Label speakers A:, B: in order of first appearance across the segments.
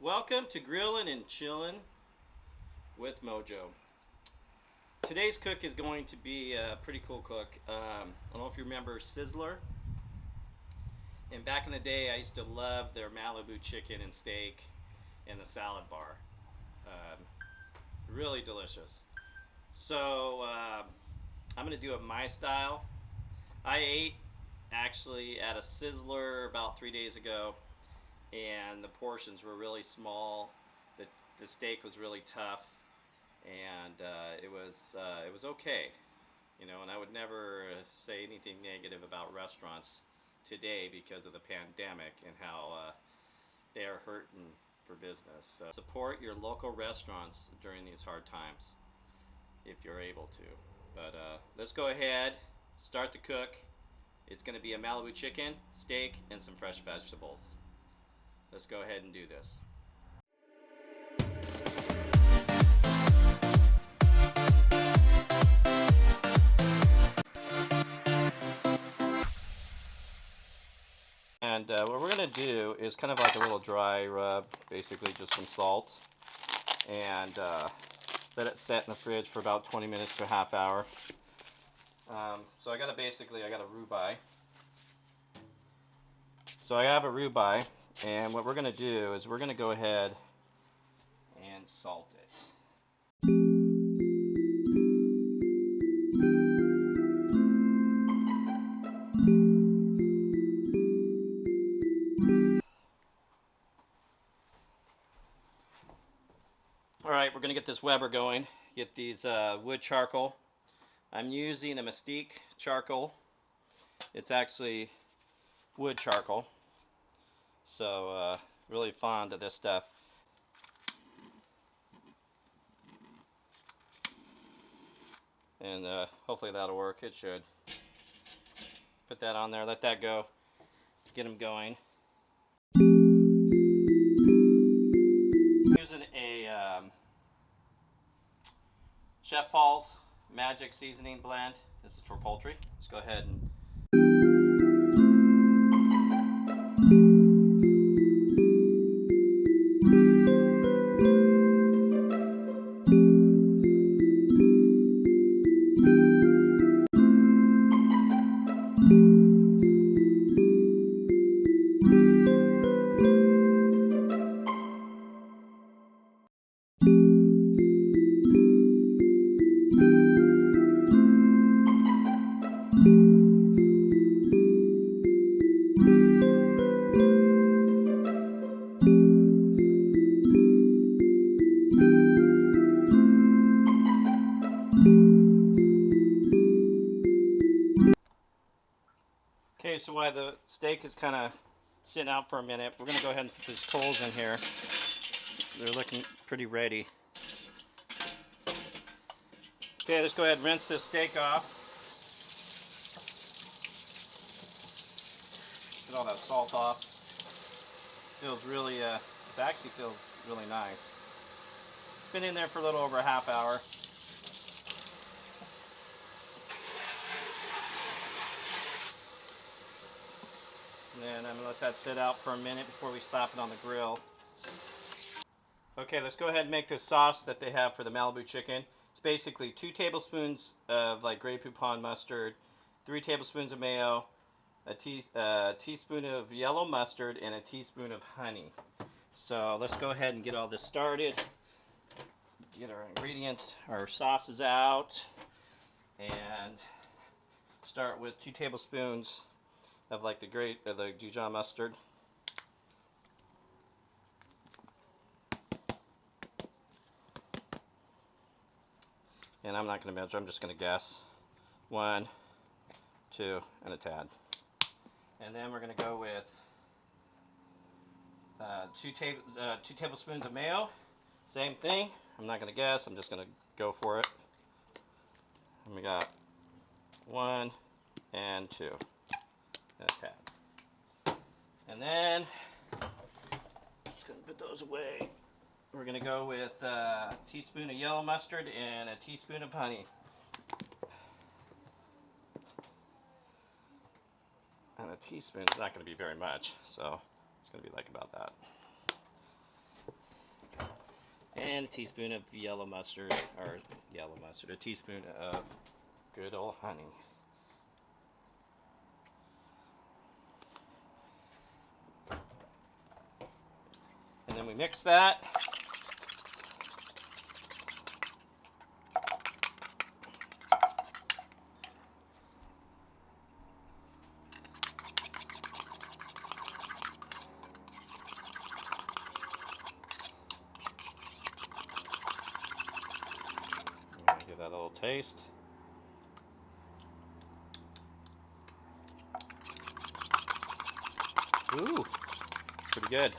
A: Welcome to Grillin' and Chillin' with Mojo. Today's cook is going to be a pretty cool cook. I don't know if you remember Sizzler. And back in the day, I used to love their Malibu chicken and steak in the salad bar. Really delicious. So I'm going to do it my style. I ate actually at a Sizzler about 3 days ago, and the portions were really small. The steak was really tough, and it was okay, you know. And I would never say anything negative about restaurants today because of the pandemic and how they are hurting for business. So support your local restaurants during these hard times if you're able to. But let's go ahead, start the cook. It's going to be a Malibu chicken, steak, and some fresh vegetables. Let's go ahead and do this. And what we're going to do is kind of like a little dry rub, basically just some salt, and let it set in the fridge for about 20 minutes to a half hour. So I got a ribeye. So I have a ribeye, and what we're going to do is we're going to go ahead and salt it. Alright, we're going to get this Weber going. Get these wood charcoal. I'm using a Mesquite charcoal. It's actually wood charcoal. So really fond of this stuff. And hopefully that'll work. It should. Put that on there, let that go. Get them going. Using a Chef Paul's Magic Seasoning Blend. This is for poultry. Let's go ahead and okay, so while the steak is kind of sitting out for a minute, we're going to go ahead and put these coals in here. They're looking pretty ready. Okay, let's go ahead and rinse this steak off. Get all that salt off. Feels really, it actually feels really nice. It's been in there for a little over a half hour. And then I'm going to let that sit out for a minute before we slap it on the grill. Okay, let's go ahead and make this sauce that they have for the Malibu chicken. It's basically 2 tablespoons of like Grey Poupon mustard, 3 tablespoons of mayo, a teaspoon of yellow mustard, and a teaspoon of honey. So let's go ahead and get all this started. Get our ingredients, our sauces out, and start with 2 tablespoons of like the Dijon mustard. And I'm not going to measure, I'm just going to guess. 1, 2, and a tad. And then we're going to go with 2 tablespoons of mayo. Same thing. I'm not going to guess, I'm just going to go for it. And we got 1 and 2. And a tad. And then, just going to put those away. We're going to go with a teaspoon of yellow mustard and a teaspoon of honey. And a teaspoon is not going to be very much, so it's going to be like about that. And a teaspoon of yellow mustard, a teaspoon of good old honey. And then we mix that. Give that a little taste. Ooh, pretty good.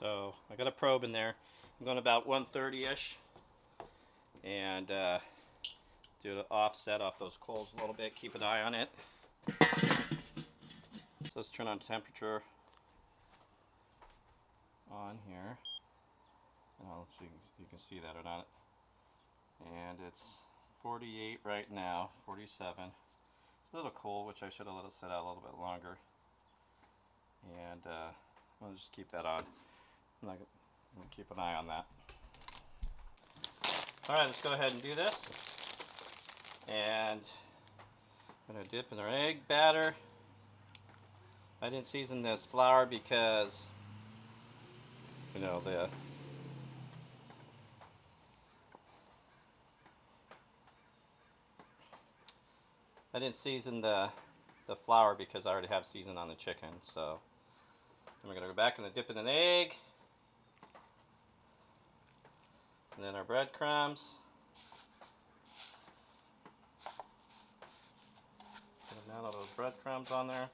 A: So I got a probe in there. I'm going about 130-ish, and do an offset off those coals a little bit. Keep an eye on it. So let's turn on temperature on here. Let's see if you can see that or not. And it's 48 right now, 47. It's a little cold, which I should have let it sit out a little bit longer. And we'll just keep that on. I'm going to keep an eye on that. Alright, let's go ahead and do this. And I'm going to dip in our egg batter. I didn't season this flour because, you know, I didn't season the flour because I already have season on the chicken. So then we're going to go back and dip in an egg. And then our breadcrumbs. Put down all those breadcrumbs on there.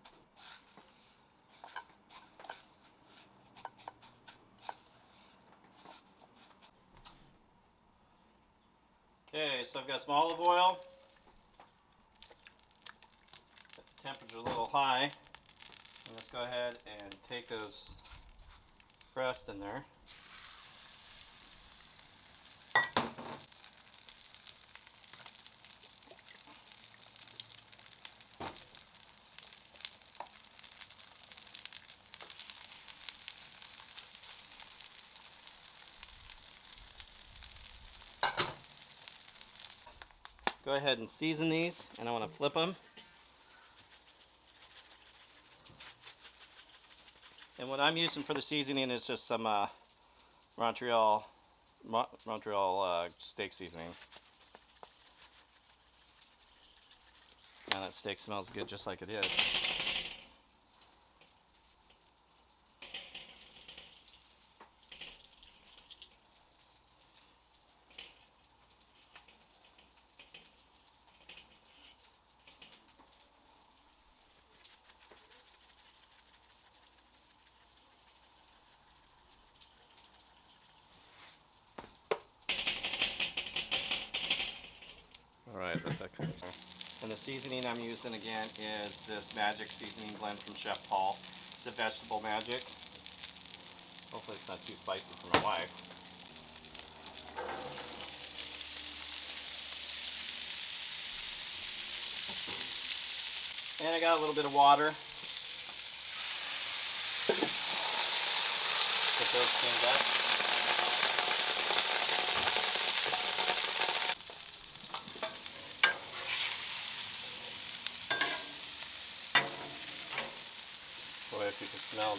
A: Okay, so I've got some olive oil. Temperature a little high. And let's go ahead and take those breasts in there. Go ahead and season these, and I want to flip them. And what I'm using for the seasoning is just some Montreal steak seasoning. And that steak smells good just like it is. Alright, let that come here. And the seasoning I'm using again is this Magic Seasoning Blend from Chef Paul. It's a vegetable magic. Hopefully it's not too spicy for my wife. And I got a little bit of water. Put those things up. Boy, if you can smell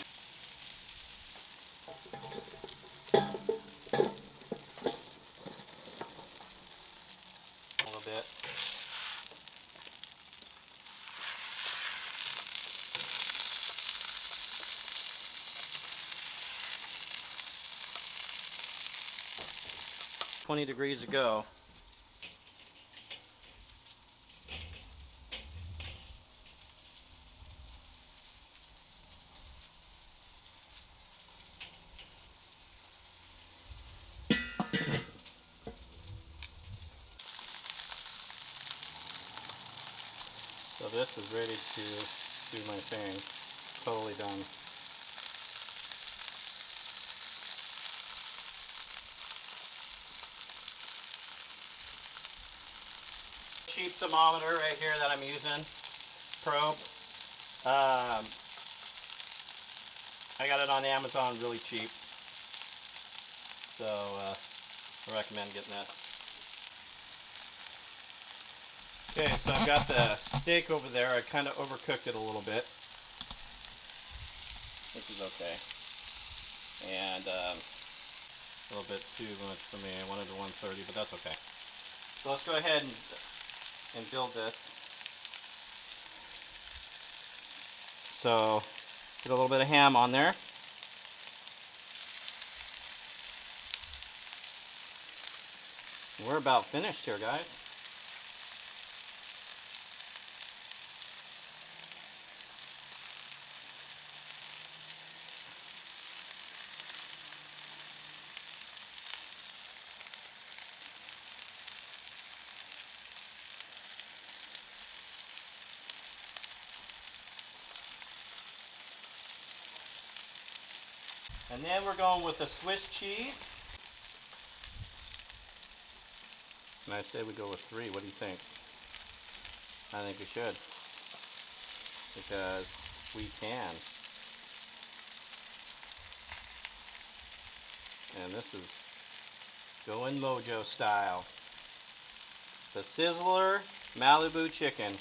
A: a little bit. $20 degrees to go. So this is ready to do my thing. Totally done. Cheap thermometer right here that I'm using. Probe. I got it on Amazon really cheap. So I recommend getting that. Okay, so I've got the steak over there. I kind of overcooked it a little bit. This is okay. And a little bit too much for me. I wanted the 130, but that's okay. So let's go ahead and build this. So get a little bit of ham on there. We're about finished here, guys. And then we're going with the Swiss cheese. And I say we go with 3. What do you think? I think we should. Because we can. And this is going Mojo style. The Sizzler Malibu chicken.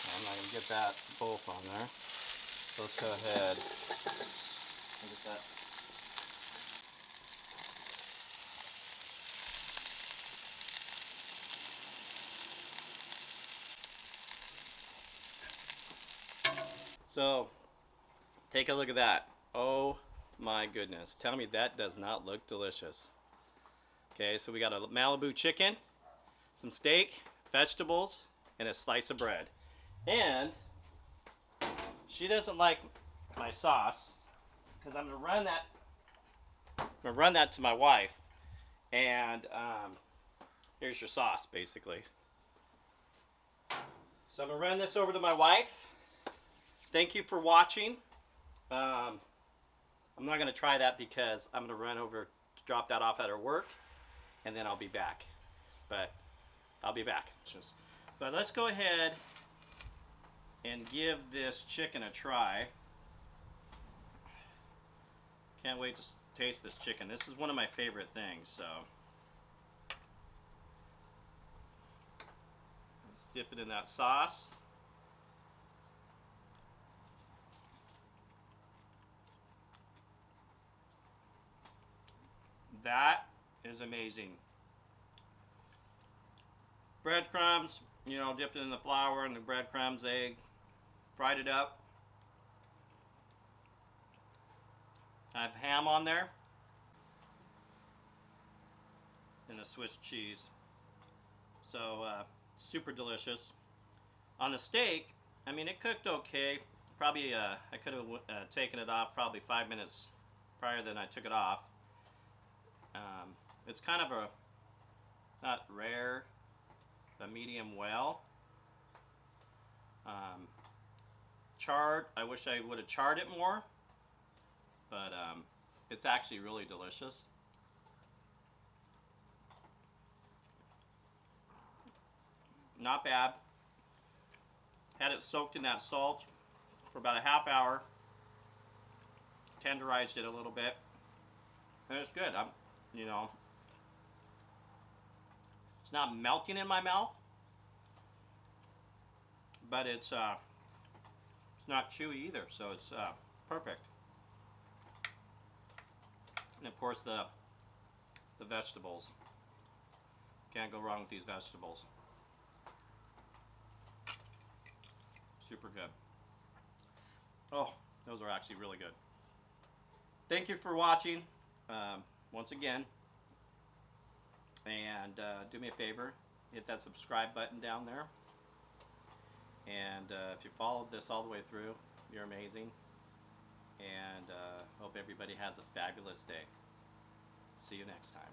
A: I'm not going to get that both on there. So let's go ahead and get that. So, take a look at that. Oh my goodness. Tell me that does not look delicious. Okay, so we got a Malibu chicken, some steak, vegetables, and a slice of bread. And she doesn't like my sauce because I'm gonna run that to my wife. And here's your sauce, basically. So I'm gonna run this over to my wife. Thank you for watching. I'm not going to try that because I'm going to run over to drop that off at her work, and then I'll be back. But I'll be back. But let's go ahead and give this chicken a try. Can't wait to taste this chicken. This is one of my favorite things. So let's dip it in that sauce. That is amazing. Breadcrumbs, you know, dipped it in the flour and the breadcrumbs, egg, fried it up. I have ham on there and the Swiss cheese. So super delicious. On the steak, I mean, it cooked okay. Probably I could have taken it off probably 5 minutes prior than I took it off. It's kind of a, not rare, but medium well. Charred, I wish I would have charred it more, but it's actually really delicious. Not bad. Had it soaked in that salt for about a half hour. Tenderized it a little bit. And it's good. You know, it's not melting in my mouth, but it's not chewy either, so it's perfect. And of course the vegetables. Can't go wrong with these vegetables. Super good. Oh, those are actually really good. Thank you for watching. Once again, and do me a favor, hit that subscribe button down there, and if you followed this all the way through, you're amazing, and hope everybody has a fabulous day. See you next time.